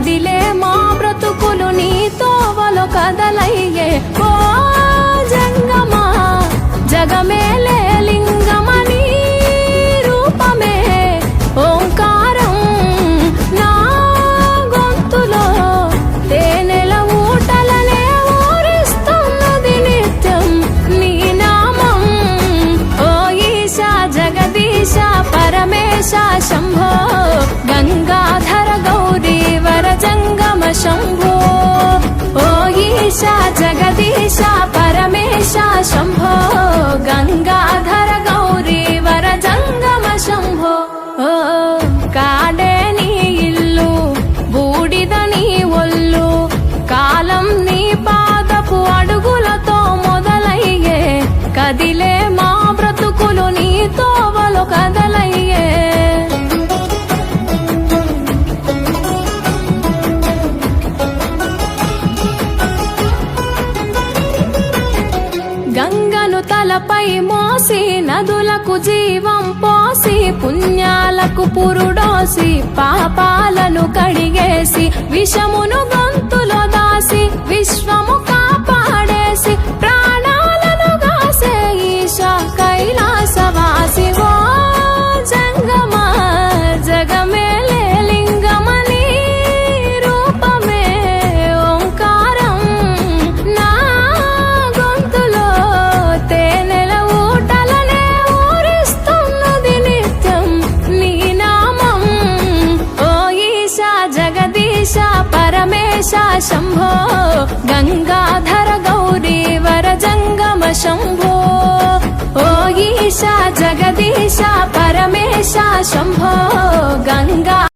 కదిలే మా బ్రతుకులు నీతోవలో కదలయ్యే ఓ జంగమా జగమేలే లింగమని రూపమే ఓంకారం నా గొంతులో తేనెల ఊటలనే ఊరిస్తున్నది నిత్యం నీ నామం ఓ ఈశా జగదీశ పరమేశ శంభో గంగాధర గౌరీ వర జంగమ శంభో ఓ ఈశా జగదీశ పరమేశ శంభో గంగాధర గౌరీ వర జంగమ శంభో ఓ కాడే నీ ఇల్లు బూడిద నీ ఒళ్ళు కాలం నీ పాదపు అడుగులతో మొదలయ్యే కదిలే మా బ్రతుకులు నీ తోవలో కదలయ్యే గంగను తలపై మోసి నదులకు జీవం పోసి పుణ్యాలకు పురుడోసి పాపాలను కడిగేసి విషమును గొంతులో దాసి విశ్వము కాపాడేసి ప్రాణాలను గాసే ఈశా కైలాసవాసి ఓ జంగమా జగమేలే లింగమని రూపమే ఓంకారం నా గొంతులో తేనెల ఊటలనే ఊరిస్తున్నది నిత్యం నీ నామం ఓ ఈశా జగదీశ పరమేశ శంభో గంగాధర గౌరీ వర జంగమ శంభో ఓ ఈశా జగదీశ పరమేశ శంభో గంగా